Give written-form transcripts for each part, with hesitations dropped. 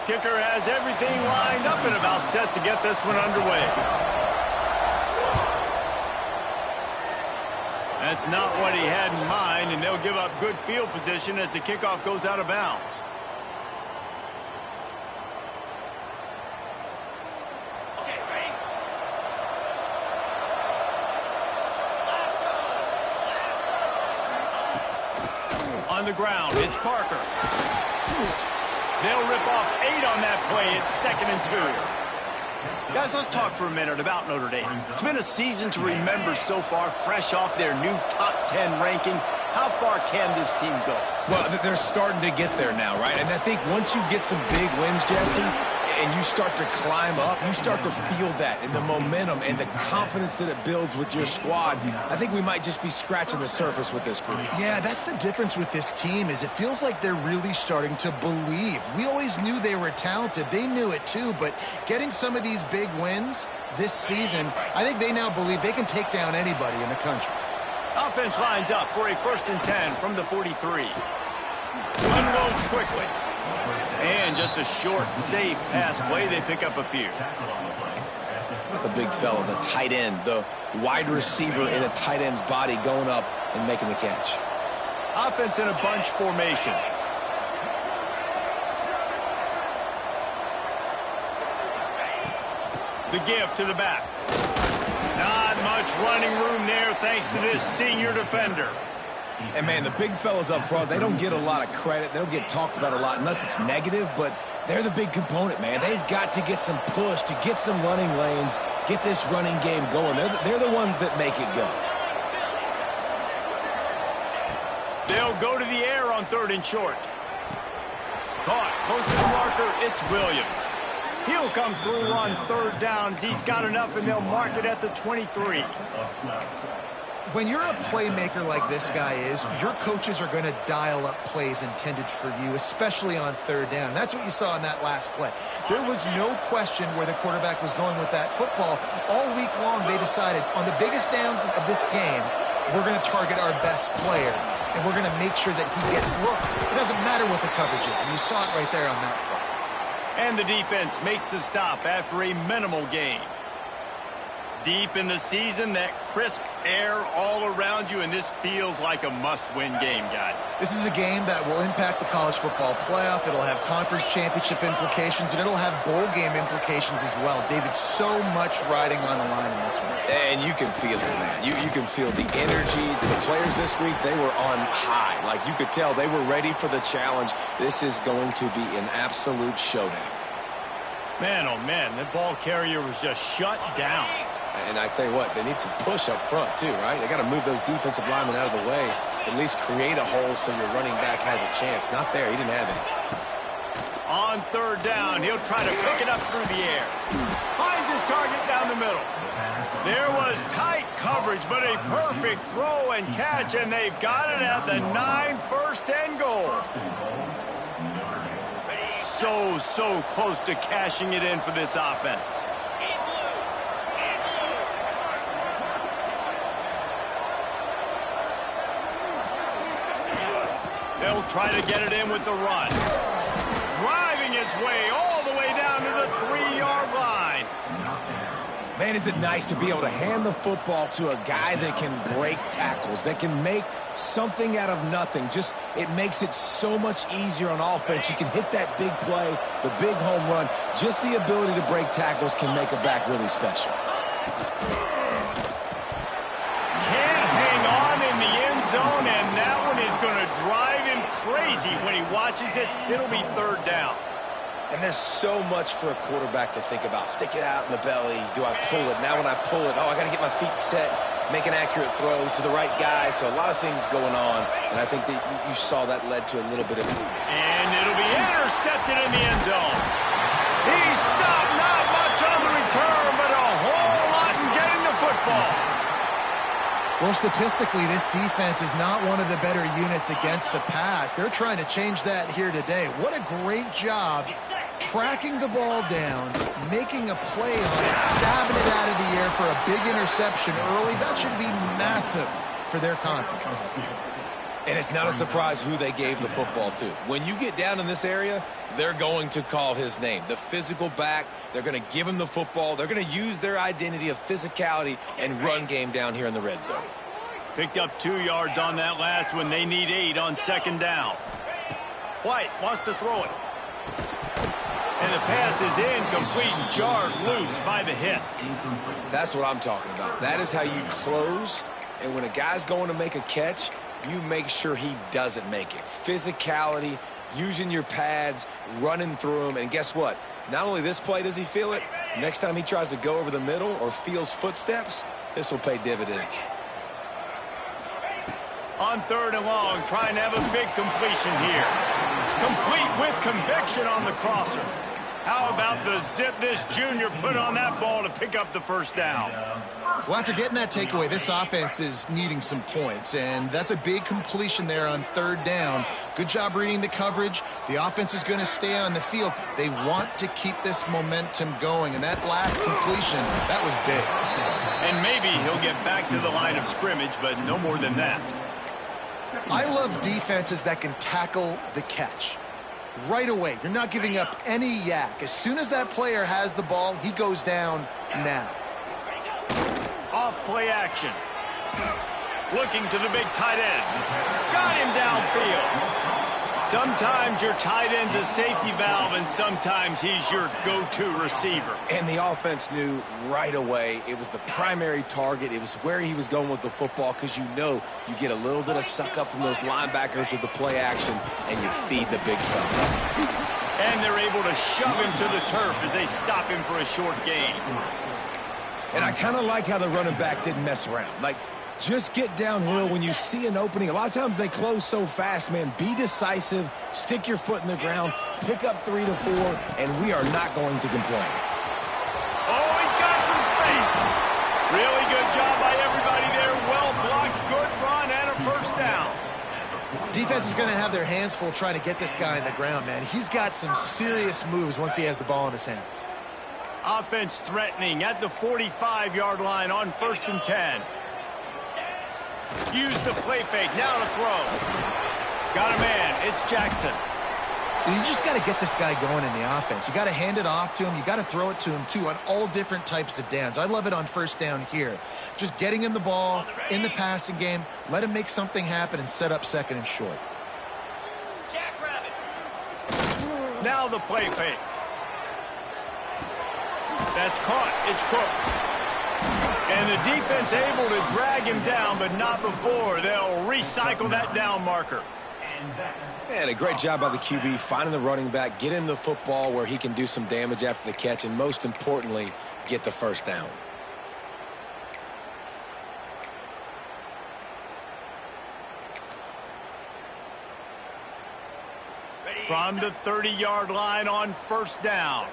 Kicker has everything lined up and about set to get this one underway. That's not what he had in mind, and they'll give up good field position as the kickoff goes out of bounds. Okay, ready? On the ground, it's Parker. They'll rip off 8 on that play. It's 2nd and 2. Guys, let's talk for a minute about Notre Dame. It's been a season to remember so far, fresh off their new top 10 ranking. How far can this team go? Well, they're starting to get there now, right? And I think once you get some big wins, Jesse, and you start to climb up, you start to feel that and the momentum and the confidence that it builds with your squad. I think we might just be scratching the surface with this group. Yeah, that's the difference with this team is it feels like they're really starting to believe. We always knew they were talented. They knew it too, but getting some of these big wins this season, I think they now believe they can take down anybody in the country. Offense lines up for a 1st and 10 from the 43. Unloads quickly. And just a short, safe pass play. They pick up a few. The big fella, the tight end, the wide receiver in a tight end's body going up and making the catch. Offense in a bunch formation. The give to the back. Not much running room there thanks to this senior defender. And, man, the big fellas up front, they don't get a lot of credit. They'll get talked about a lot unless it's negative, but they're the big component, man. They've got to get some push, to get some running lanes, get this running game going. They're the ones that make it go. They'll go to the air on 3rd and short. Caught, close to the marker, it's Williams. He'll come through on 3rd down as he's got enough, and they'll mark it at the 23. When you're a playmaker like this guy is, your coaches are going to dial up plays intended for you, especially on 3rd down. That's what you saw in that last play. There was no question where the quarterback was going with that football. All week long, they decided on the biggest downs of this game, we're going to target our best player, and we're going to make sure that he gets looks. It doesn't matter what the coverage is, and you saw it right there on that play. And the defense makes the stop after a minimal gain. Deep in the season, that crisp air all around you, and this feels like a must-win game, guys. This is a game that will impact the college football playoff. It'll have conference championship implications, and it'll have bowl game implications as well. David, so much riding on the line in this one. And you can feel it, man. You can feel the energy. The players this week, they were on high. Like, you could tell they were ready for the challenge. This is going to be an absolute showdown. Man, oh man, the ball carrier was just shut down. And I tell you what, they need some push up front too, right? They got to move those defensive linemen out of the way, at least create a hole so your running back has a chance. Not there. He didn't have it. On 3rd down, he'll try to pick it up through the air. Finds his target down the middle. There was tight coverage, but a perfect throw and catch, and they've got it at the 9, 1st and goal. So close to cashing it in for this offense. They'll try to get it in with the run. Driving its way all the way down to the 3-yard line. Man, is it nice to be able to hand the football to a guy that can break tackles, that can make something out of nothing. Just, it makes it so much easier on offense. You can hit that big play, the big home run. Just the ability to break tackles can make a back really special. Can't hang on in the end zone, and that one is going to drive him crazy when he watches it. It'll be 3rd down. And there's so much for a quarterback to think about. Stick it out in the belly. Do I pull it? Now when I pull it, I got to get my feet set, make an accurate throw to the right guy. So a lot of things going on, and I think that you saw that led to a little bit of... And it'll be intercepted in the end zone. He stopped, not much on the return, but a whole lot in getting the football. Well, statistically, this defense is not one of the better units against the pass. They're trying to change that here today. What a great job tracking the ball down, making a play on it, stabbing it out of the air for a big interception early. That should be massive for their confidence. And it's not a surprise who they gave the football to. When you get down in this area, they're going to call his name. The physical back, they're going to give him the football. They're going to use their identity of physicality and run game down here in the red zone. Picked up 2 yards on that last one. They need 8 on 2nd down. White wants to throw it. And the pass is incomplete, jarred loose by the hit. That's what I'm talking about. That is how you close. And when a guy's going to make a catch, you make sure he doesn't make it. Physicality, using your pads, running through them. And guess what? Not only this play does he feel it, next time he tries to go over the middle or feels footsteps, this will pay dividends. On 3rd and long, trying to have a big completion here. Complete with conviction on the crosser. How about the zip this junior put on that ball to pick up the 1st down? Well, after getting that takeaway, this offense is needing some points, and that's a big completion there on 3rd down. Good job reading the coverage. The offense is going to stay on the field. They want to keep this momentum going, and that last completion, that was big. And maybe he'll get back to the line of scrimmage, but no more than that. I love defenses that can tackle the catch. Right away, you're not giving up any yak. As soon as that player has the ball, he goes down now. Off play action. Looking to the big tight end. Got him downfield. Sometimes your tight end's a safety valve, and sometimes he's your go-to receiver. And the offense knew right away it was the primary target. It was where he was going with the football, because you know you get a little bit of suck up from those linebackers with the play action, and you feed the big fella. And they're able to shove him to the turf as they stop him for a short gain. And I kind of like how the running back didn't mess around. Like, just get downhill when you see an opening. A lot of times they close so fast, man. Be decisive, stick your foot in the ground, pick up 3 to 4, and we are not going to complain. Oh, he's got some space. Really good job by everybody there. Well blocked, good run, and a 1st down. Defense is going to have their hands full trying to get this guy in the ground, man. He's got some serious moves once he has the ball in his hands. Offense threatening at the 45-yard line on 1st and 10. Use the play fake, now to throw. Got a man, it's Jackson. You just got to get this guy going in the offense. You got to hand it off to him. You got to throw it to him, too, on all different types of downs. I love it on 1st down here. Just getting him the ball in the passing game, let him make something happen and set up 2nd and short. Now the play fake. That's caught. It's Cook. And the defense able to drag him down, but not before. They'll recycle that down marker. And a great job by the QB finding the running back, get him the football where he can do some damage after the catch, and most importantly, get the 1st down. From the 30-yard line on 1st down.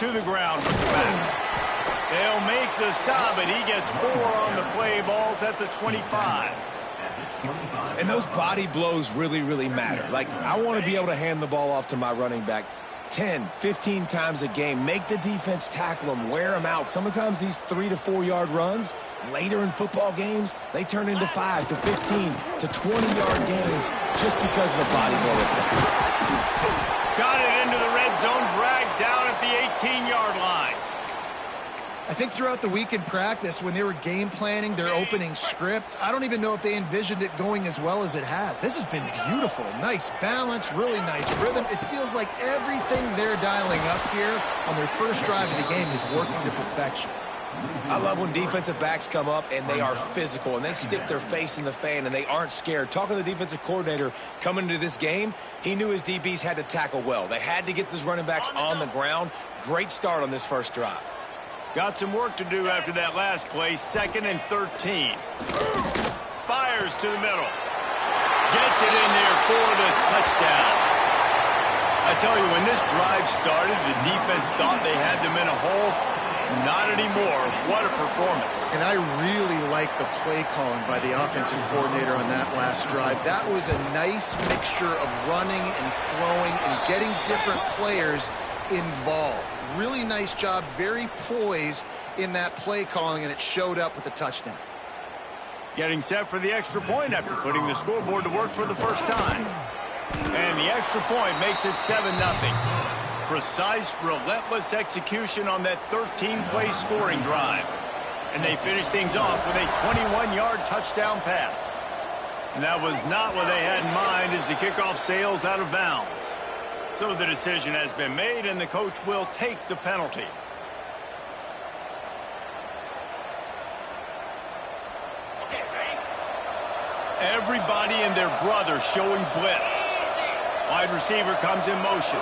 To the ground with the back. They'll make the stop, and he gets 4 on the play. Ball's at the 25. And those body blows really, really matter. Like, I want to be able to hand the ball off to my running back 10, 15 times a game. Make the defense tackle them, wear them out. Sometimes these 3 to 4 yard runs, later in football games, they turn into 5 to 15 to 20-yard gains just because of the body blow effect. Got it into the red zone, dragged down at the 18-yard line. I think throughout the week in practice, when they were game planning their opening script, I don't even know if they envisioned it going as well as it has. This has been beautiful. Nice balance, really nice rhythm. It feels like everything they're dialing up here on their first drive of the game is working to perfection. I love when defensive backs come up and they are physical and they stick their face in the fan and they aren't scared. Talking to the defensive coordinator coming into this game, he knew his DBs had to tackle well. They had to get those running backs on the ground. Great start on this first drive. Got some work to do after that last play. 2nd and 13. Fires to the middle. Gets it in there for the touchdown. I tell you, when this drive started, the defense thought they had them in a hole. Not anymore. What a performance. And I really like the play calling by the offensive coordinator on that last drive. That was a nice mixture of running and throwing and getting different players involved. Really nice job, very poised in that play calling, and it showed up with the touchdown. Getting set for the extra point after putting the scoreboard to work for the first time. And the extra point makes it 7-0. Precise, relentless execution on that 13-play scoring drive. And they finish things off with a 21-yard touchdown pass. And that was not what they had in mind as the kickoff sails out of bounds. So the decision has been made, and the coach will take the penalty. Everybody and their brother showing blitz. Wide receiver comes in motion.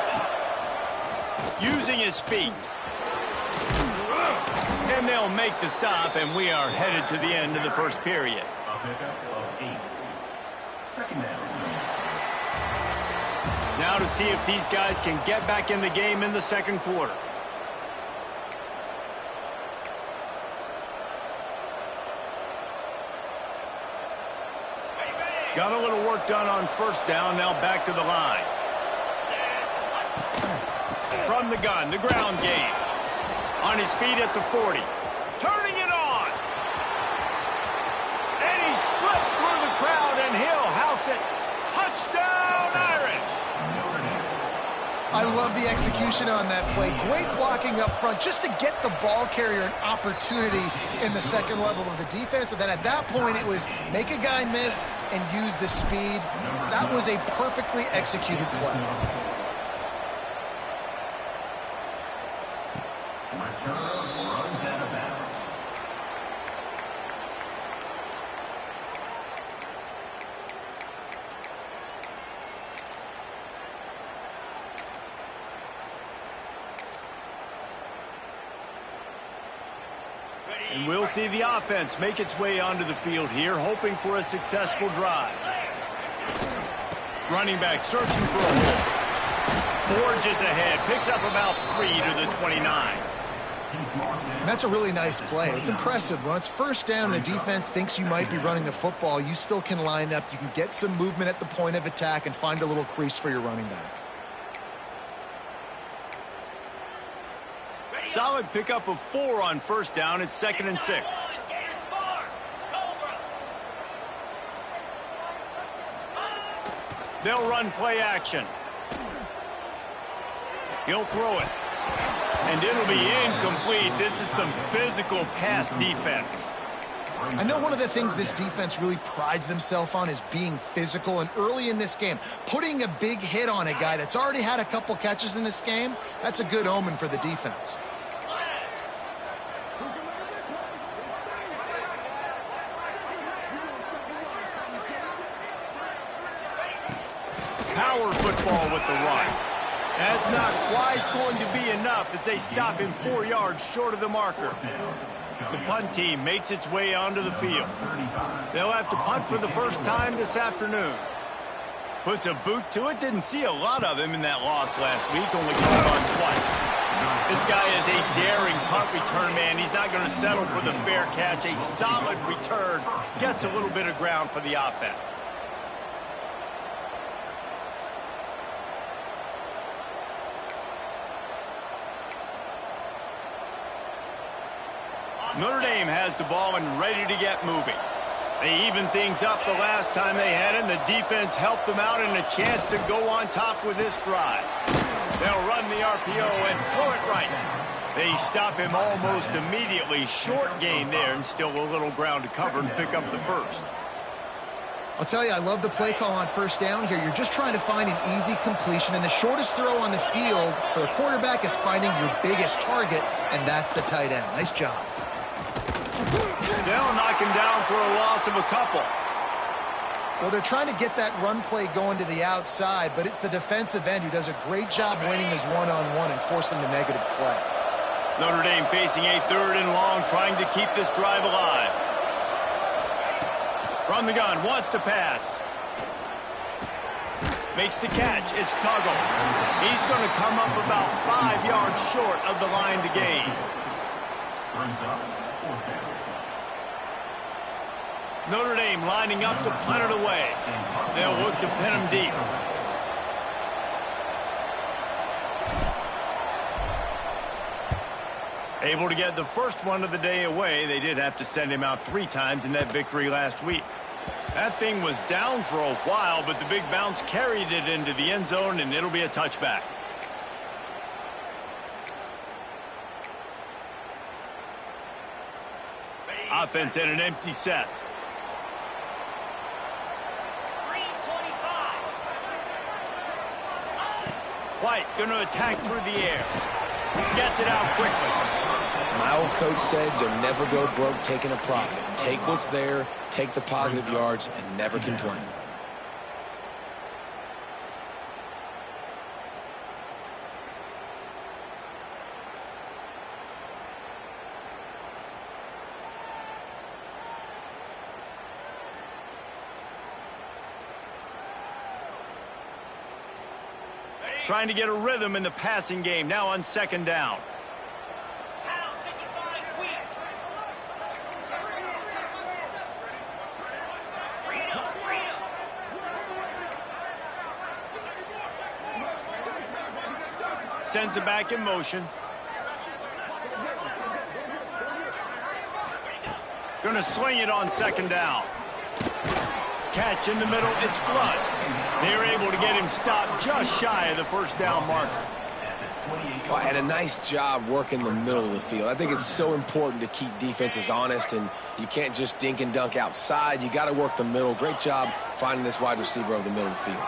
Using his feet. And they'll make the stop, and we are headed to the end of the first period. Now to see if these guys can get back in the game in the second quarter. Got a little work done on first down, now back to the line. From the gun, the ground game. On his feet at the 40. Turning it on. And he slipped through the crowd, and he'll house it. Touchdown, Irish. I love the execution on that play. Great blocking up front just to get the ball carrier an opportunity in the second level of the defense. And then at that point, it was make a guy miss and use the speed. That was a perfectly executed play. And we'll see the offense make its way onto the field here, hoping for a successful drive. Running back searching for a hole. Forges ahead, picks up about 3 to the 29. And that's a really nice play. It's impressive. When it's first down, the defense thinks you might be running the football. You still can line up. You can get some movement at the point of attack and find a little crease for your running back. Solid pickup of 4 on first down. It's 2nd and 6. They'll run play action. He'll throw it. And it'll be incomplete. This is some physical pass defense. I know one of the things this defense really prides themselves on is being physical. And early in this game, putting a big hit on a guy that's already had a couple catches in this game, that's a good omen for the defense. Power football with the run. That's not quite going to be enough as they stop him 4 yards short of the marker. The punt team makes its way onto the field. They'll have to punt for the first time this afternoon. Puts a boot to it. Didn't see a lot of him in that loss last week, only caught on twice. This guy is a daring punt return man. He's not going to settle for the fair catch. A solid return. Gets a little bit of ground for the offense. Notre Dame has the ball and ready to get moving. They evened things up the last time they had it, and the defense helped them out and a chance to go on top with this drive. They'll run the RPO and throw it right. They stop him almost immediately. Short gain there and still a little ground to cover and pick up the first. I'll tell you, I love the play call on first down here. You're just trying to find an easy completion, and the shortest throw on the field for the quarterback is finding your biggest target, and that's the tight end. Nice job. They'll knock him down for a loss of a couple. Well, they're trying to get that run play going to the outside, but it's the defensive end who does a great job winning his one-on-one and forcing the negative play. Notre Dame facing a 3rd and long, trying to keep this drive alive. From the gun, wants to pass. Makes the catch. It's Tuggle. He's going to come up about 5 yards short of the line to gain. Notre Dame lining up to punt it away. They'll look to pin him deep. Able to get the first one of the day away. They did have to send him out 3 times in that victory last week. That thing was down for a while, but the big bounce carried it into the end zone, and it'll be a touchback. Offense in an empty set. 325. White going to attack through the air. Gets it out quickly. My old coach said you'll never go broke taking a profit. Take what's there, take the positive yards, and never complain. Trying to get a rhythm in the passing game now on 2nd down. Pound 55 weak. Freedom. Sends it back in motion. Going to sling it on 2nd down. Catch in the middle. It's Flood. They're able to get him stopped just shy of the 1st down marker. Well, and a nice job working the middle of the field. I think it's so important to keep defenses honest, and you can't just dink and dunk outside. You got to work the middle. Great job finding this wide receiver over the middle of the field.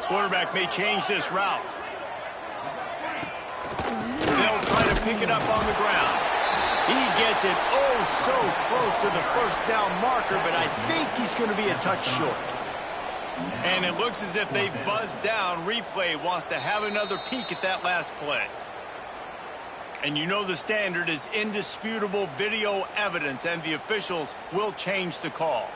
Quarterback may change this route. They'll try to pick it up on the ground. He gets it so close to the 1st down marker, but I think he's going to be a touch short. And it looks as if they've buzzed down. Replay wants to have another peek at that last play. And you know the standard is indisputable video evidence, and the officials will change the call.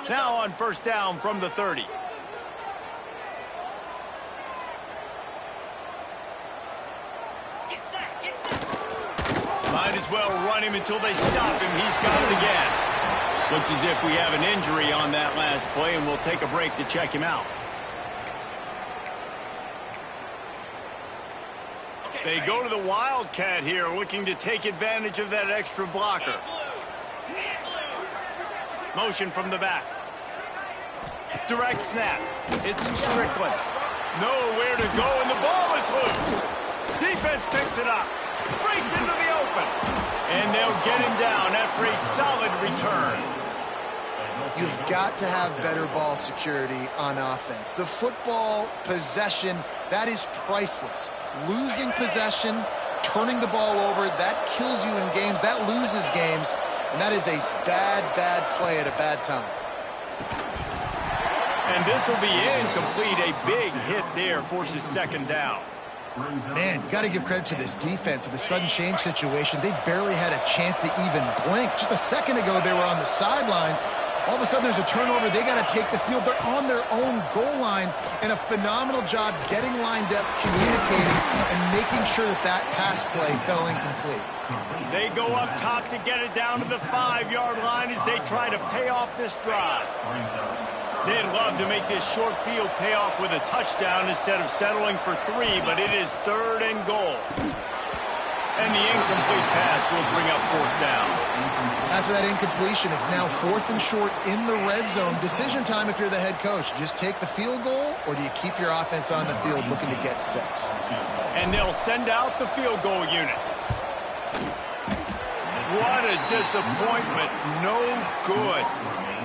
Now on 1st down from the 30. Get set. Might as well run him until they stop him. He's got it again. Looks as if we have an injury on that last play, and we'll take a break to check him out. They go to the Wildcat here, looking to take advantage of that extra blocker. Motion from the back. Direct snap. It's Strickland. Nowhere to go, and the ball is loose. Defense picks it up. Breaks into the open. And they'll get him down after a solid return. You've got to have better ball security on offense. The football possession, that is priceless. Losing possession, turning the ball over, that kills you in games, that loses games, and that is a bad play at a bad time. And this will be incomplete. A big hit there forces 2nd down. Man, you got to give credit to this defense. In the sudden change situation, they've barely had a chance to even blink. Just a second ago, they were on the sideline. All of a sudden, there's a turnover. They got to take the field. They're on their own goal line, and a phenomenal job getting lined up, communicating, and making sure that that pass play fell incomplete. They go up top to get it down to the 5-yard line as they try to pay off this drive. They'd love to make this short field pay off with a touchdown instead of settling for 3, but it is 3rd and goal. And the incomplete pass will bring up 4th down. After that incompletion, it's now 4th and short in the red zone. Decision time if you're the head coach. You just take the field goal, or do you keep your offense on the field looking to get 6? And they'll send out the field goal unit. What a disappointment. No good.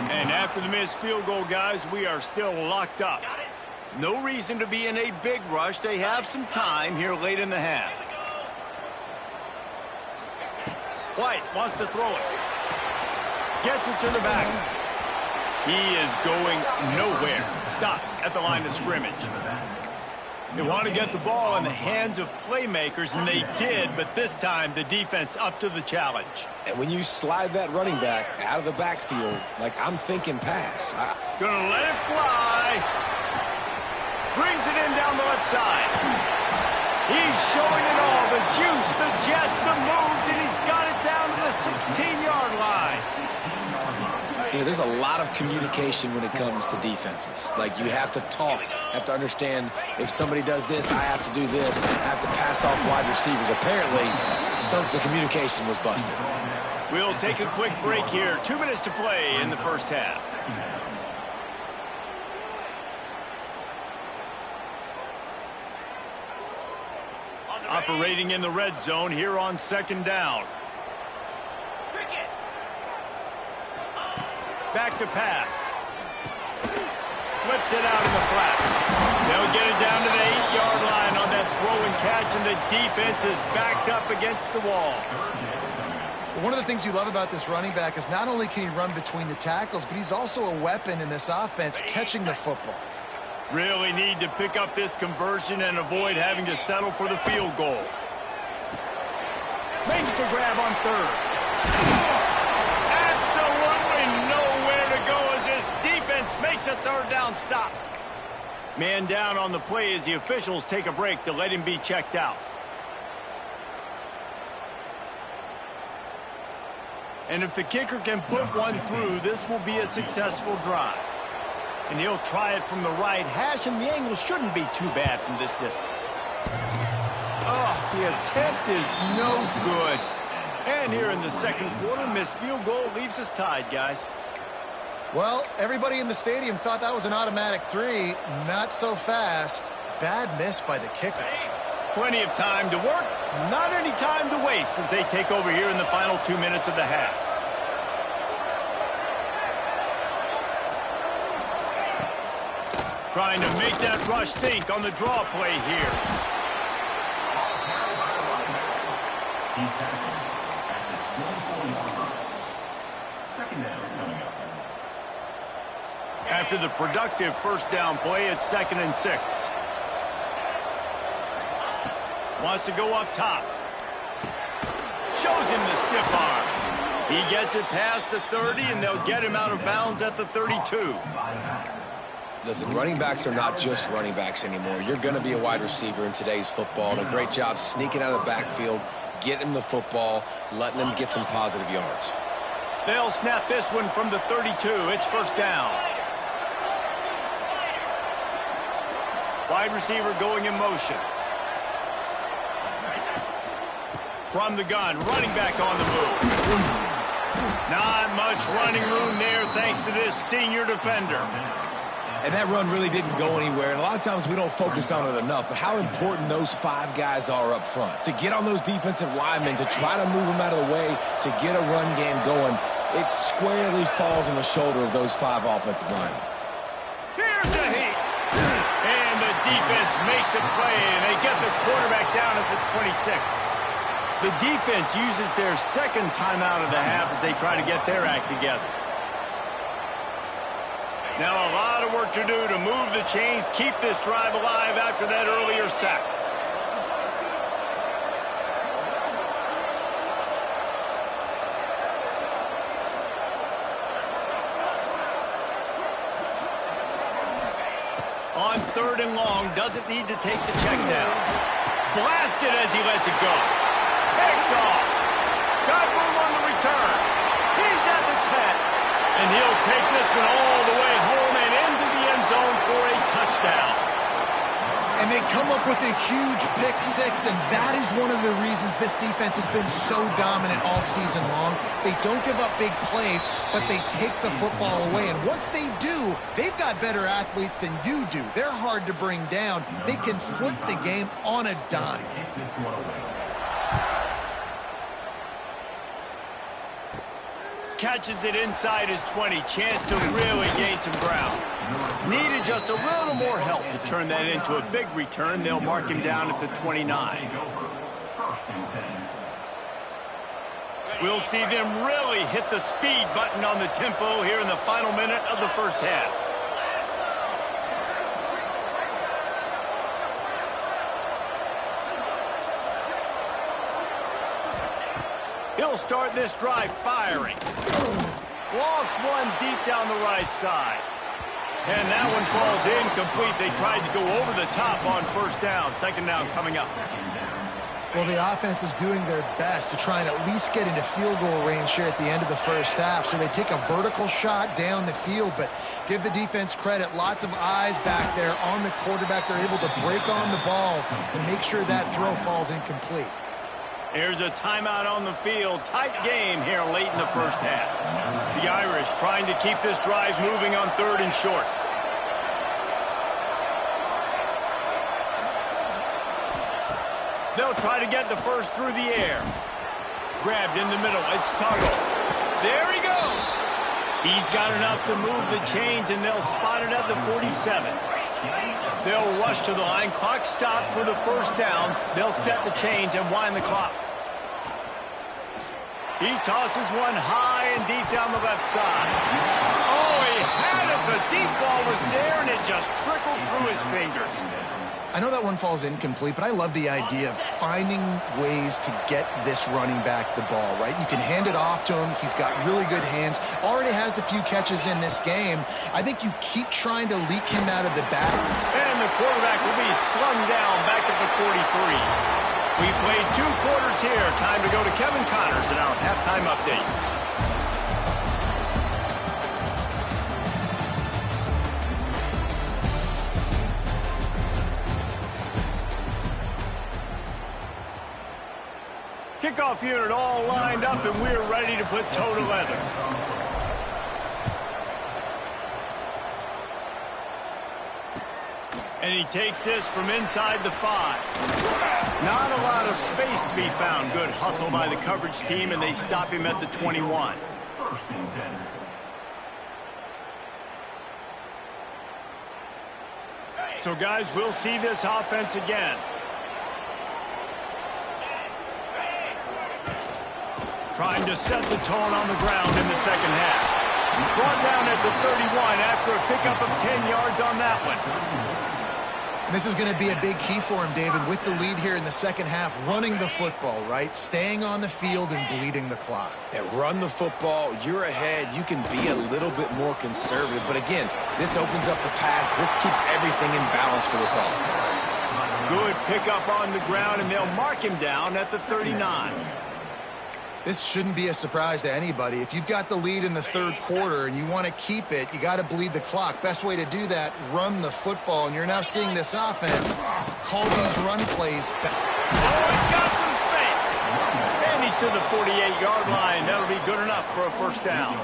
And after the missed field goal, guys, we are still locked up. No reason to be in a big rush. They have some time here late in the half. White wants to throw it. Gets it to the back. He is going nowhere. Stop at the line of scrimmage. They want to get the ball in the hands of playmakers, and they did, but this time the defense up to the challenge. And when you slide that running back out of the backfield, like I'm thinking pass. Gonna let it fly. Brings it in down the left side. He's showing it all. The juice, the jets, the moves, and he's got it down to the 16-yard line. there's a lot of communication when it comes to defenses. Like, you have to talk, have to understand if somebody does this, I have to do this, I have to pass off wide receivers. Apparently, the communication was busted. We'll take a quick break here. 2 minutes to play in the first half. Operating in the red zone here on second down. Back to pass. Flips it out in the flat. They'll get it down to the 8-yard line on that throw and catch, and the defense is backed up against the wall. One of the things you love about this running back is not only can he run between the tackles, but he's also a weapon in this offense catching the football. Really need to pick up this conversion and avoid having to settle for the field goal. Makes the grab on third. Absolutely nowhere to go as this defense makes a third down stop. Man down on the play as the officials take a break to let him be checked out. And if the kicker can put one through, this will be a successful drive. And he'll try it from the right hash, and the angle shouldn't be too bad from this distance. Oh, the attempt is no good. And here in the second quarter, missed field goal leaves us tied, guys. Well, everybody in the stadium thought that was an automatic 3. Not so fast. Bad miss by the kicker. Plenty of time to work, not any time to waste as they take over here in the final 2 minutes of the half. Trying to make that rush think on the draw play here. After the productive first down play, it's 2nd and 6. Wants to go up top. Shows him the stiff arm. He gets it past the 30, and they'll get him out of bounds at the 32. Listen, running backs are not just running backs anymore. You're going to be a wide receiver in today's football, and a great job sneaking out of the backfield, getting him the football, letting him get some positive yards. They'll snap this one from the 32. It's first down. Wide receiver going in motion. From the gun, running back on the move. Not much running room there thanks to this senior defender. And that run really didn't go anywhere, and a lot of times we don't focus on it enough, but how important those 5 guys are up front. To get on those defensive linemen, to try to move them out of the way, to get a run game going, it squarely falls on the shoulder of those 5 offensive linemen. Here's the heat. And the defense makes a play, and they get the quarterback down at the 26. The defense uses their second timeout of the half as they try to get their act together. Now a lot of work to do to move the chains, keep this drive alive after that earlier sack. On 3rd and long, doesn't need to take the check down. Blasted as he lets it go. Picked off. Got room on the return. He's at the 10. And he'll take this one all the way home and into the end zone for a touchdown. And they come up with a huge pick-6, and that is one of the reasons this defense has been so dominant all season long. They don't give up big plays, but they take the football away. And once they do, they've got better athletes than you do. They're hard to bring down. They can flip the game on a dime. Catches it inside his 20. Chance to really gain some ground. Needed just a little more help to turn that into a big return. They'll mark him down at the 29. We'll see them really hit the speed button on the tempo here in the final minute of the first half. He'll start this drive firing. Lost one deep down the right side. And that one falls incomplete. They tried to go over the top on first down. Second down coming up. Well, the offense is doing their best to try and at least get into field goal range here at the end of the first half. So they take a vertical shot down the field, but give the defense credit. Lots of eyes back there on the quarterback. They're able to break on the ball and make sure that throw falls incomplete. Here's a timeout on the field. Tight game here late in the first half. The Irish trying to keep this drive moving on 3rd and short. They'll try to get the first through the air. Grabbed in the middle. It's Tuggle. There he goes. He's got enough to move the chains, and they'll spot it at the 47. They'll rush to the line. Clock stopped for the first down. They'll set the chains and wind the clock. He tosses one high and deep down the left side. Oh, he had it. The deep ball was there, and it just trickled through his fingers. I know that one falls incomplete, but I love the idea of finding ways to get this running back the ball, right? You can hand it off to him. He's got really good hands. Already has a few catches in this game. I think you keep trying to leak him out of the back. And the quarterback will be slung down back at the 43. We played 2 quarters here. Time to go to Kevin Connors in our halftime update. Kickoff unit all lined up, and we're ready to put toe to leather. And he takes this from inside the 5. Not a lot of space to be found. Good hustle by the coverage team, and they stop him at the 21. So, guys, we'll see this offense again. Trying to set the tone on the ground in the second half. Brought down at the 31 after a pickup of 10 yards on that one. And this is going to be a big key for him, David, with the lead here in the second half, running the football, right? Staying on the field and bleeding the clock. Yeah, run the football. You're ahead. You can be a little bit more conservative. But again, this opens up the pass. This keeps everything in balance for this offense. Good pickup on the ground, and they'll mark him down at the 39. This shouldn't be a surprise to anybody. If you've got the lead in the third quarter and you want to keep it, you got to bleed the clock. Best way to do that, run the football. And you're now seeing this offense call these run plays back. Oh, he's got some space. And he's to the 48-yard line. That'll be good enough for a first down.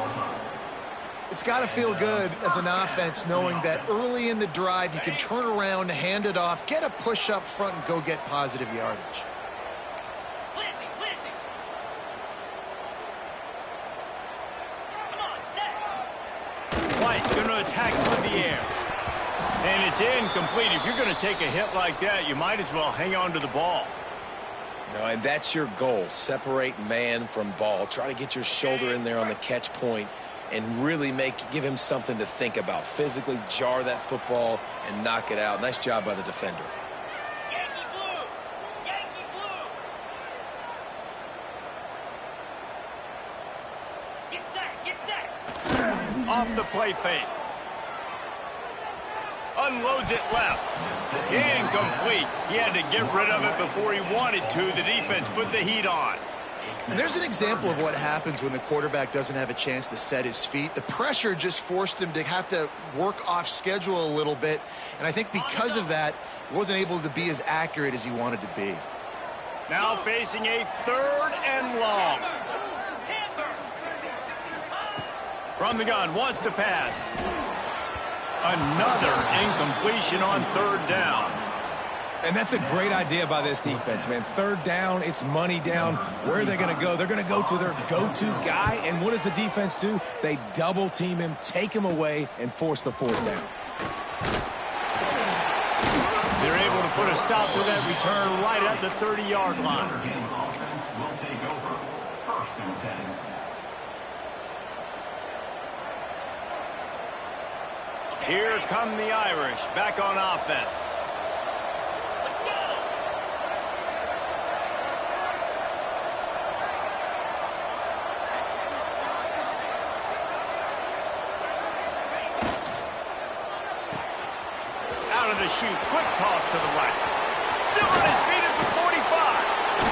It's got to feel good as an offense knowing that early in the drive you can turn around, hand it off, get a push up front, and go get positive yardage. Going to attack through the air. And it's incomplete. If you're going to take a hit like that, you might as well hang on to the ball. No, and that's your goal. Separate man from ball. Try to get your shoulder in there on the catch point and really give him something to think about. Physically jar that football and knock it out. Nice job by the defender. Yankee blue! Yankee blue! Get set! Get set! Off the play fake. Unloads it left. Incomplete. He had to get rid of it before he wanted to. The defense put the heat on. And there's an example of what happens when the quarterback doesn't have a chance to set his feet. The pressure just forced him to have to work off schedule a little bit. And I think because of that, he wasn't able to be as accurate as he wanted to be. Now facing a 3rd and long. From the gun, wants to pass. Another incompletion on 3rd down. And that's a great idea by this defense, man. 3rd down, it's money down. Where are they going to go? They're going to go to their go-to guy. And what does the defense do? They double team him, take him away, and force the 4th down. They're able to put a stop to that return right at the 30-yard line. Here come the Irish back on offense. Let's go! Out of the chute, quick toss to the right. Still on his feet at the 45.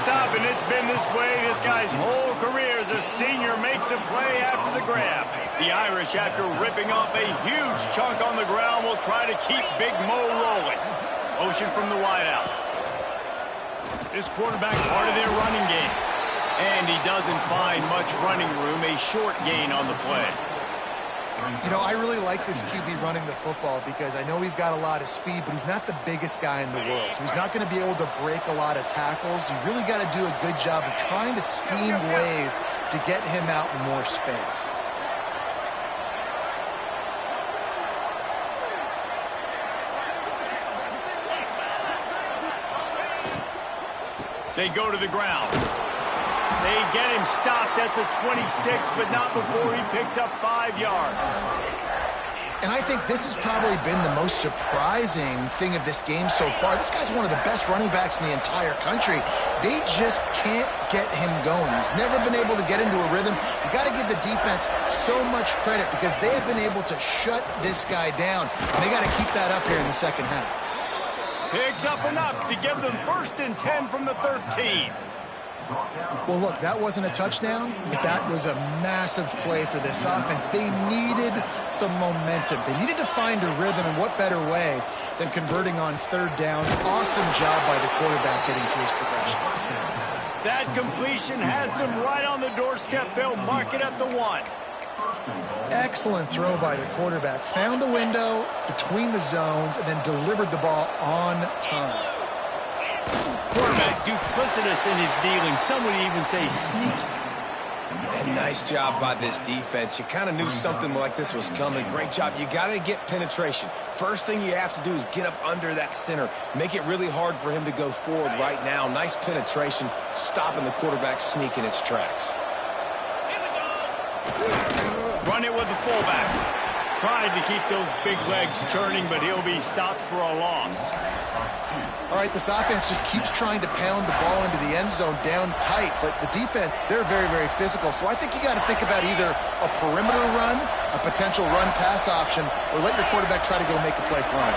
stop, and it's been this way this guy's whole career as a senior makes a play after the grab. The Irish, after ripping off a huge chunk on the ground, will try to keep Big Mo rolling. Motion from the wideout. This quarterback part of their running game. And he doesn't find much running room, a short gain on the play. You know, I really like this QB running the football because I know he's got a lot of speed, but he's not the biggest guy in the world. So he's not going to be able to break a lot of tackles. You really got to do a good job of trying to scheme ways to get him out in more space. They go to the ground. They get him stopped at the 26, but not before he picks up 5 yards. And I think this has probably been the most surprising thing of this game so far. This guy's one of the best running backs in the entire country. They just can't get him going. He's never been able to get into a rhythm. You got to give the defense so much credit because they have been able to shut this guy down. And they got to keep that up here in the second half. Picks up enough to give them 1st and 10 from the 13. Well, look, that wasn't a touchdown, but that was a massive play for this offense. They needed some momentum. They needed to find a rhythm, and what better way than converting on 3rd down. Awesome job by the quarterback getting through his progression. That completion has them right on the doorstep. They'll mark it at the 1. Excellent throw by the quarterback. Found the window between the zones and then delivered the ball on time. Quarterback duplicitous in his dealing. Some would even say sneaky. And nice job by this defense. You kind of knew something like this was coming. Great job. You got to get penetration. First thing you have to do is get up under that center. Make it really hard for him to go forward right now. Nice penetration, stopping the quarterback sneak in its tracks. Run it with the fullback. Tried to keep those big legs churning, but he'll be stopped for a loss. All right, this offense just keeps trying to pound the ball into the end zone down tight, but the defense, they're very, very physical. So I think you got to think about either a perimeter run, a potential run-pass option, or let your quarterback try to go make a play throwing.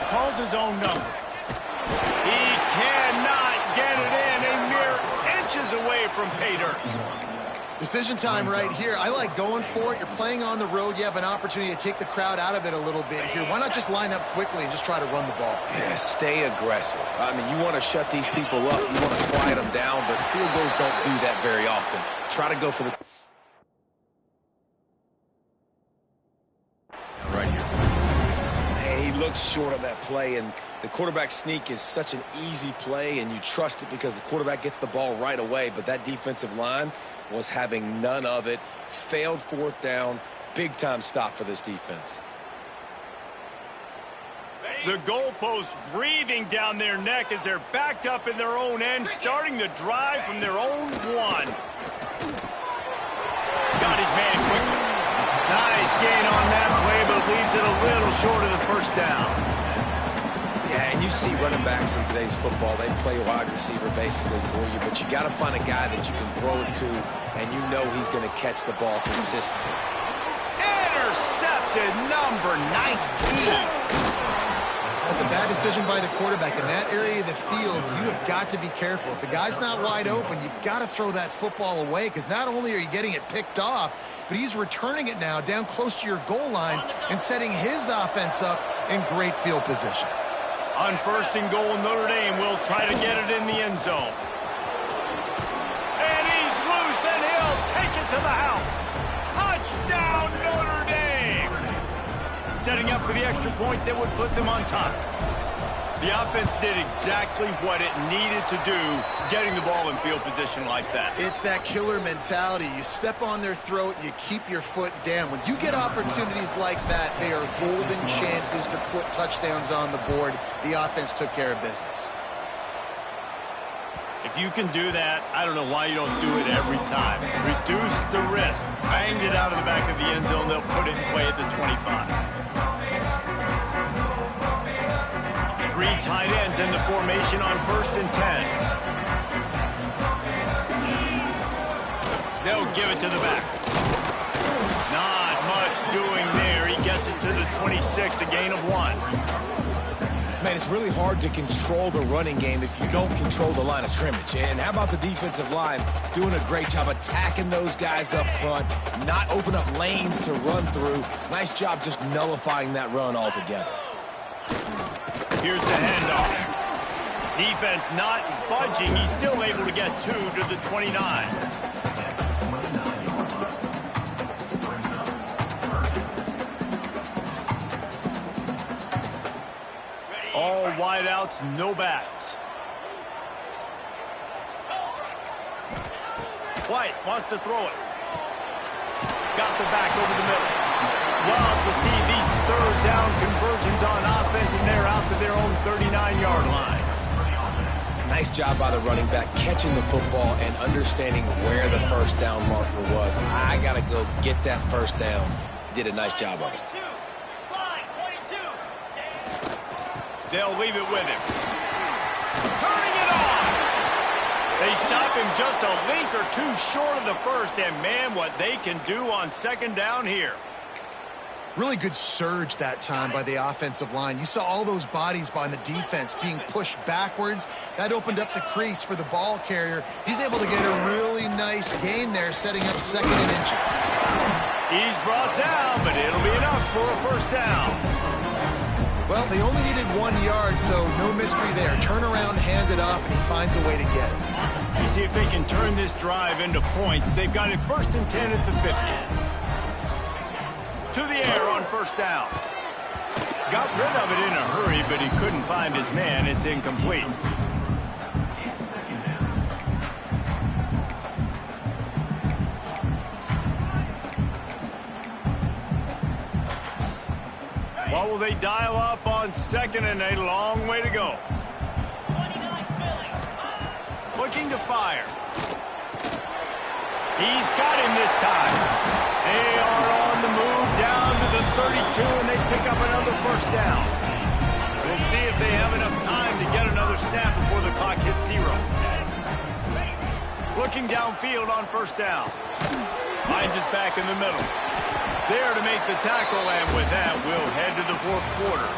Calls his own number. He cannot get it in, a mere inches away from pay dirt. Decision time right here. I like going for it. You're playing on the road. You have an opportunity to take the crowd out of it a little bit here. Why not just line up quickly and just try to run the ball? Yeah, stay aggressive. I mean, you want to shut these people up. You want to quiet them down, but field goals don't do that very often. Try to go for the... Right here. Hey, he looks short of that play, and the quarterback sneak is such an easy play, and you trust it because the quarterback gets the ball right away, but that defensive line was having none of it. Failed 4th down. Big-time stop for this defense. The goalpost breathing down their neck as they're backed up in their own end, starting the drive from their own 1. Got his man quickly. Nice gain on that play, but leaves it a little short of the 1st down. Yeah, and you see running backs in today's football, they play wide receiver basically for you, but you got to find a guy that you can throw it to, and you know he's going to catch the ball consistently. Intercepted, number 19. That's a bad decision by the quarterback. In that area of the field, you have got to be careful. If the guy's not wide open, you've got to throw that football away because not only are you getting it picked off, but he's returning it now down close to your goal line and setting his offense up in great field position. On 1st and goal, Notre Dame will try to get it in the end zone. And he's loose, and he'll take it to the house. Touchdown, Notre Dame! Setting up for the extra point that would put them on top. The offense did exactly what it needed to do, getting the ball in field position like that. It's that killer mentality. You step on their throat, you keep your foot down. When you get opportunities like that, they are golden chances to put touchdowns on the board. The offense took care of business. If you can do that, I don't know why you don't do it every time. Reduce the risk. Banged it out of the back of the end zone. They'll put it away at the 25. 3 tight ends in the formation on 1st and 10. They'll give it to the back. Not much doing there. He gets it to the 26, a gain of 1. Man, it's really hard to control the running game if you don't control the line of scrimmage. And how about the defensive line doing a great job attacking those guys up front, not open up lanes to run through. Nice job just nullifying that run altogether. Here's the handoff. Defense not budging. He's still able to get 2 to the 29. All wideouts, no backs. White wants to throw it. Got the back over the middle. Love to see these third down conversions on offense, and they're out to their own 39-yard line. Nice job by the running back catching the football and understanding where the first down marker was. I got to go get that first down. He did a nice job of it. They'll leave it with him. Turning it on. They stop him just a link or two short of the first, and man, what they can do on second down here. Really good surge that time by the offensive line. You saw all those bodies by the defense being pushed backwards. That opened up the crease for the ball carrier. He's able to get a really nice gain there, setting up 2nd and inches. He's brought down, but it'll be enough for a first down. Well, they only needed 1 yard, so no mystery there. Turn around, hand it off, and he finds a way to get it. You see if they can turn this drive into points. They've got it 1st and 10 at the 50. To the air on first down. Got rid of it in a hurry, but he couldn't find his man. It's incomplete. What will they dial up on 2nd and a long way to go? Looking to fire. He's got him this time. They are on the move down to the 32, and they pick up another first down. We'll see if they have enough time to get another snap before the clock hits 0. Looking downfield on first down. Finds his back in the middle. There to make the tackle, and with that, we'll head to the 4th quarter.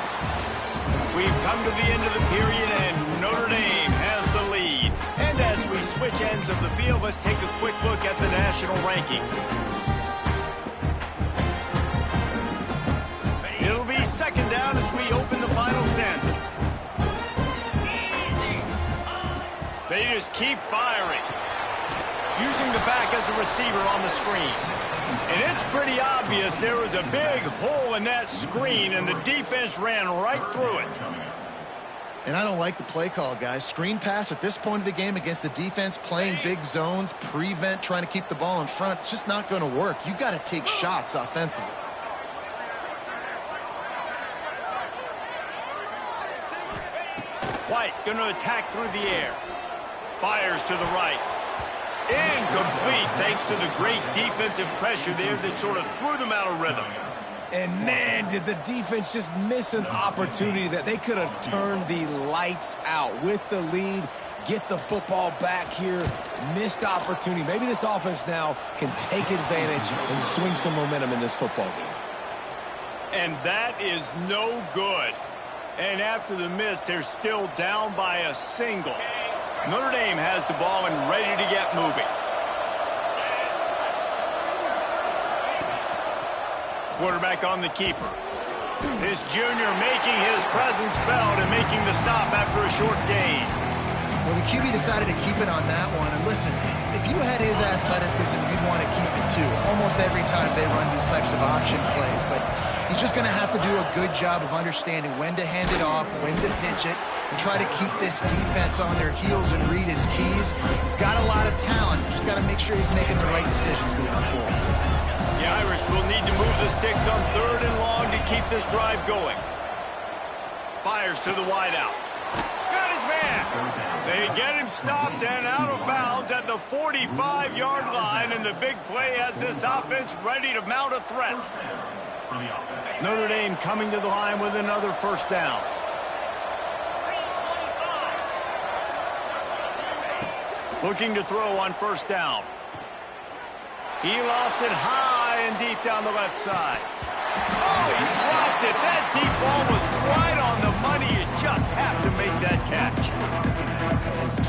We've come to the end of the period, and Notre Dame has the lead. And as we switch ends of the field, let's take a quick look at the national rankings. It'll be 2nd down as we open the final stanza. They just keep firing. Using the back as a receiver on the screen. And it's pretty obvious there was a big hole in that screen, and the defense ran right through it. And I don't like the play call, guys. Screen pass at this point of the game against the defense, playing big zones, prevent, trying to keep the ball in front. It's just not going to work. You got to take shots offensively. White going to attack through the air. Fires to the right. Incomplete thanks to the great defensive pressure there that sort of threw them out of rhythm. And man, did the defense just miss an opportunity that they could have turned the lights out with the lead, get the football back here, missed opportunity. Maybe this offense now can take advantage and swing some momentum in this football game. And that is no good. And after the miss, they're still down by a single. Notre Dame has the ball and ready to get moving. Quarterback on the keeper. This junior making his presence felt and making the stop after a short gain. Well, the QB decided to keep it on that one. And listen, if you had his athleticism, you'd want to keep it too. Almost every time they run these types of option plays. But he's just going to have to do a good job of understanding when to hand it off, when to pitch it, and try to keep this defense on their heels and read his keys. He's got a lot of talent. Just got to make sure he's making the right decisions moving forward. The Irish will need to move the sticks on 3rd and long to keep this drive going. Fires to the wideout. Got his man. They get him stopped and out of bounds at the 45-yard line, and the big play has this offense ready to mount a threat. Notre Dame coming to the line with another first down. Looking to throw on first down. He lost it high and deep down the left side. Oh, he dropped it. That deep ball was right on the money. It just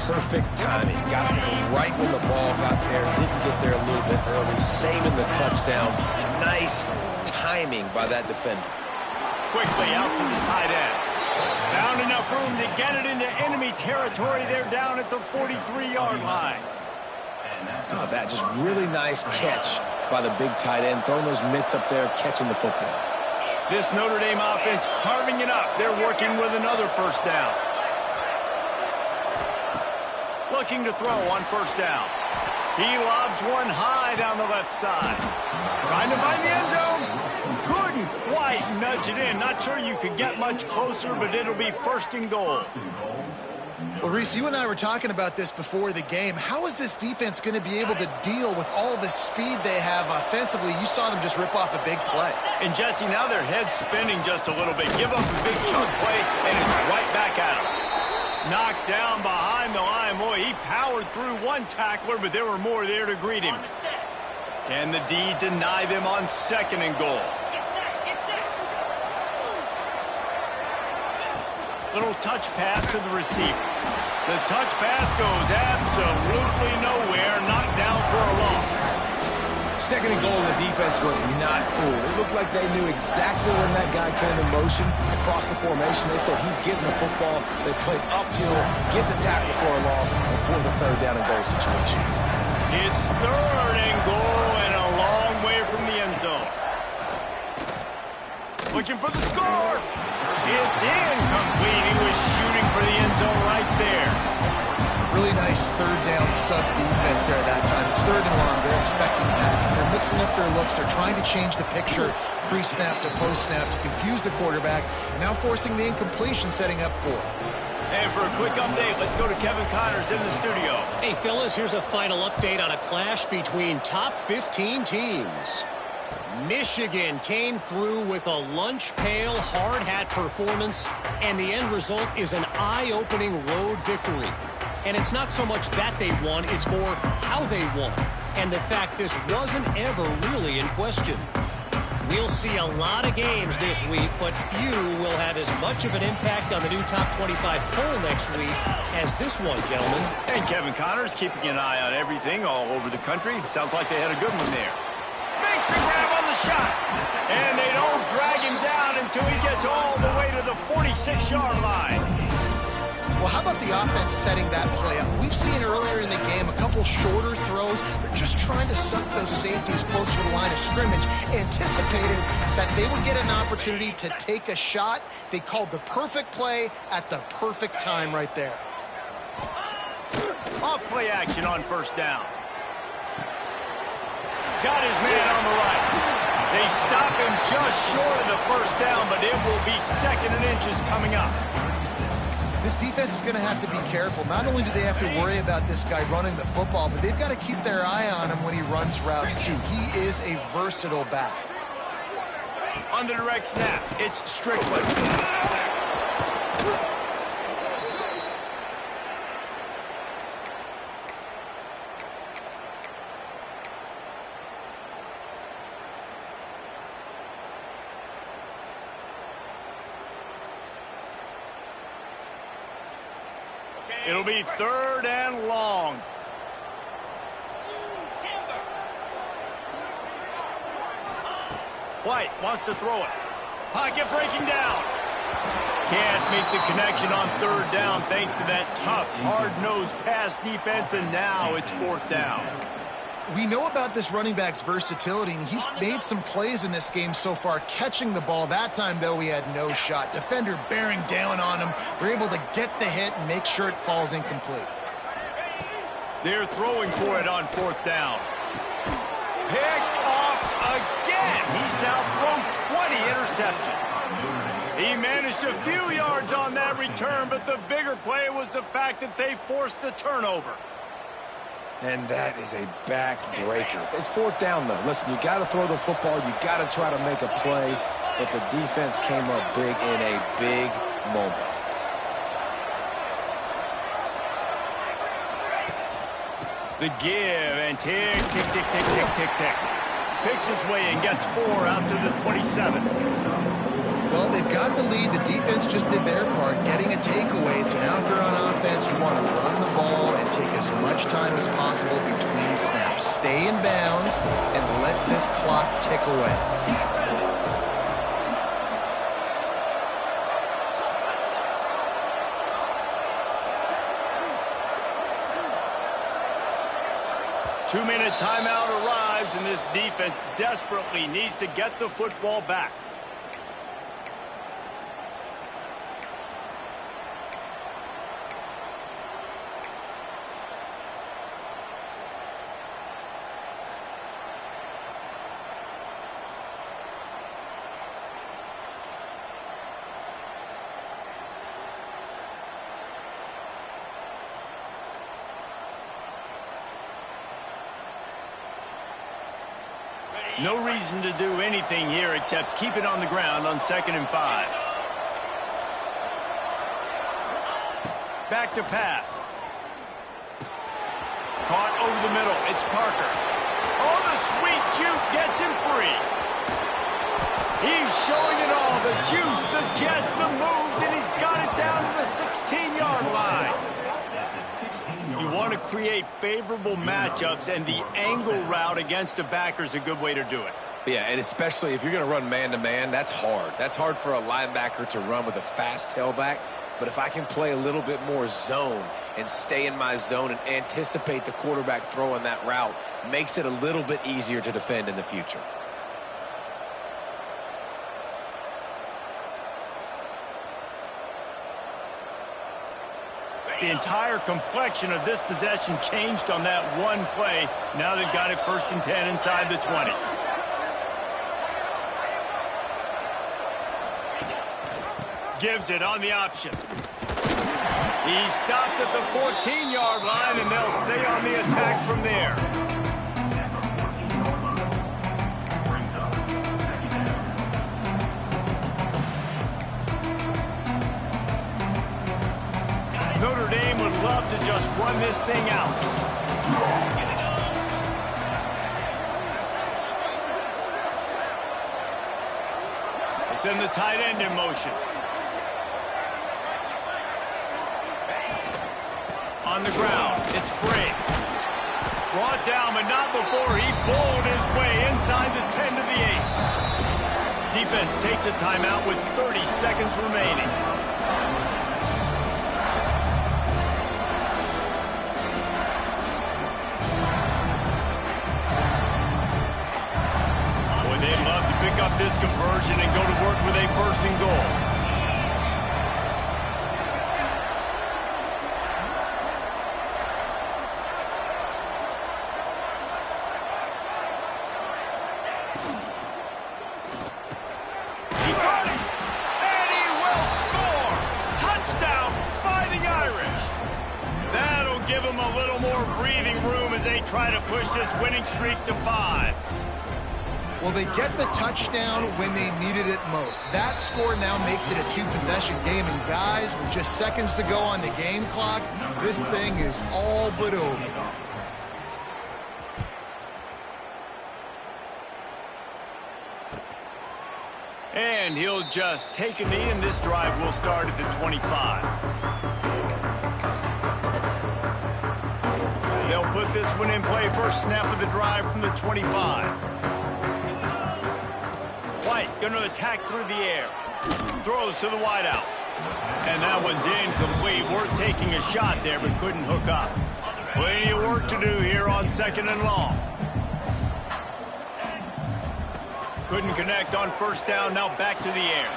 perfect timing. Got there right when the ball got there. Didn't get there a little bit early. Saving the touchdown. Nice timing by that defender. Quickly out to the tight end. Found enough room to get it into enemy territory. They're down at the 43-yard line. Oh, that just really nice catch by the big tight end. Throwing those mitts up there, catching the football. This Notre Dame offense carving it up. They're working with another first down. Looking to throw on first down. He lobs one high down the left side. Trying to find the end zone. Couldn't quite nudge it in. Not sure you could get much closer, but it'll be first and goal. Well, Reese, you and I were talking about this before the game. How is this defense going to be able to deal with all the speed they have offensively? You saw them just rip off a big play. And, Jesse, now their head's spinning just a little bit. Give up a big chunk play, and it's right back at them. Knocked down behind the line. Boy, he powered through one tackler, but there were more there to greet him. Can the D deny them on second and goal? Little touch pass to the receiver. The touch pass goes absolutely nowhere. Knocked down for a loss. Second and goal, and the defense was not fooled. It looked like they knew exactly when that guy came in motion across the formation. They said he's getting the football. They played uphill, get the tackle for a loss, and for the third down and goal situation. It's third and goal and a long way from the end zone. Looking for the score. It's incomplete. He was shooting for the end zone right there. Really nice third down sub defense there that time. It's third and long. They're expecting backs. They're mixing up their looks. They're trying to change the picture pre-snap to post-snap to confuse the quarterback. Now forcing the incompletion, setting up fourth. And for a quick update, let's go to Kevin Connors in the studio. Hey, fellas, here's a final update on a clash between top 15 teams. Michigan came through with a lunch pail hard hat performance, and the end result is an eye-opening road victory. And it's not so much that they won, it's more how they won, and the fact this wasn't ever really in question. We'll see a lot of games this week, but few will have as much of an impact on the new top 25 poll next week as this one, gentlemen. And Kevin Connors keeping an eye on everything all over the country. Sounds like they had a good one there. Makes a grab on the shot. And they don't drag him down until he gets all the way to the 46-yard line. Well, how about the offense setting that play up? We've seen earlier in the game a couple shorter throws. They're just trying to suck those safeties closer to the line of scrimmage, anticipating that they would get an opportunity to take a shot. They called the perfect play at the perfect time right there. Off play action on first down. Got his man on the right. They stop him just short of the first down, but it will be second and inches coming up. This defense is going to have to be careful. Not only do they have to worry about this guy running the football, but they've got to keep their eye on him when he runs routes too. He is a versatile back. On the direct snap, it's Strickland. It'll be third and long. White wants to throw it. Pocket breaking down. Can't make the connection on third down thanks to that tough, hard-nosed pass defense, and now it's fourth down. We know about this running back's versatility, and he's made some plays in this game so far, catching the ball. That time, though, he had no shot. Defender bearing down on him. They're able to get the hit and make sure it falls incomplete. They're throwing for it on fourth down. Picked off again. He's now thrown 20 interceptions. He managed a few yards on that return, but the bigger play was the fact that they forced the turnover. And that is a backbreaker. It's fourth down, though. Listen, you got to throw the football. You got to try to make a play. But the defense came up big in a big moment. The give and tick, tick, tick, tick, tick, tick, tick. Picks his way and gets 4 out to the 27. Well, they've got the lead. The defense just did their part, getting a takeaway. So now if you're on offense, you want to run the ball and take as much time as possible between snaps. Stay in bounds and let this clock tick away. 2-minute timeout arrives, and this defense desperately needs to get the football back. No reason to do anything here except keep it on the ground on 2nd and 5. Back to pass. Caught over the middle. It's Parker. Oh, the sweet juke gets him free. He's showing it all. The juice, the jets, the moves, and he's got it down to the 16-yard line. You want to create favorable matchups, and the angle route against a backer is a good way to do it. Yeah, and especially if you're going to run man-to-man, that's hard. That's hard for a linebacker to run with a fast tailback. But if I can play a little bit more zone and stay in my zone and anticipate the quarterback throwing that route, makes it a little bit easier to defend in the future. The entire complexion of this possession changed on that one play. Now they've got it 1st and 10 inside the 20. Gives it on the option. He stopped at the 14-yard line, and they'll stay on the attack from there. Notre Dame would love to just run this thing out. They send the tight end in motion. On the ground, it's Briggs. Brought down, but not before he bowled his way inside the 10 to the 8. Defense takes a timeout with 30 seconds remaining. They'd love to pick up this conversion and go to work with a 1st and goal. He got it, and he will score. Touchdown, Fighting Irish. That'll give them a little more breathing room as they try to push this winning streak to 5. Well, they get the touchdown when they needed it most. That score now makes it a 2-possession game. And guys, with just seconds to go on the game clock, this thing is all but over. And he'll just take a knee, and this drive will start at the 25. They'll put this one in play. First snap of the drive from the 25. White going to attack through the air. Throws to the wideout. And that one's incomplete. Worth taking a shot there, but couldn't hook up. Plenty of work to do here on 2nd and long. Couldn't connect on 1st down. Now back to the air.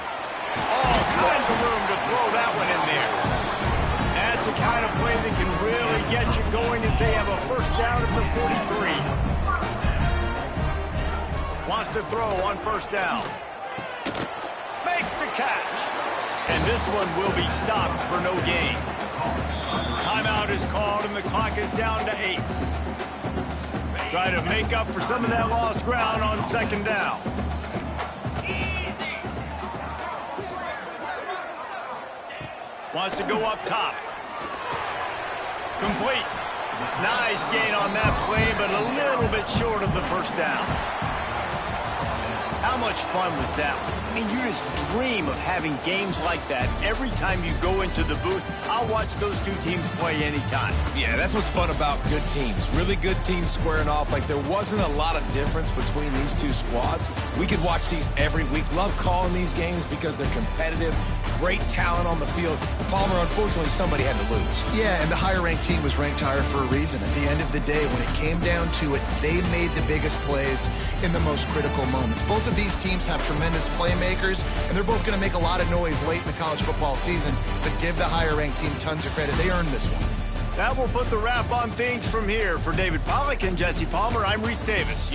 All kinds of room to throw that one in there. That's the kind of play that can really get you going as they have a 1st down at the 43. Wants to throw on 1st down. Makes the catch. And this one will be stopped for no gain. Timeout is called, and the clock is down to 8. Try to make up for some of that lost ground on 2nd down. Wants to go up top. Complete. Nice gain on that play, but a little bit short of the 1st down. How much fun was that one? I mean, you just dream of having games like that every time you go into the booth. I'll watch those two teams play anytime. Yeah, that's what's fun about good teams. Really good teams squaring off. Like, there wasn't a lot of difference between these two squads. We could watch these every week. Love calling these games because they're competitive. Great talent on the field. Palmer, unfortunately, somebody had to lose. Yeah, and the higher-ranked team was ranked higher for a reason. At the end of the day, when it came down to it, they made the biggest plays in the most critical moments. Both of these teams have tremendous playmakers, and they're both going to make a lot of noise late in the college football season, but give the higher-ranked team tons of credit. They earned this one. That will put the wrap on things from here. For David Pollack and Jesse Palmer, I'm Reese Davis.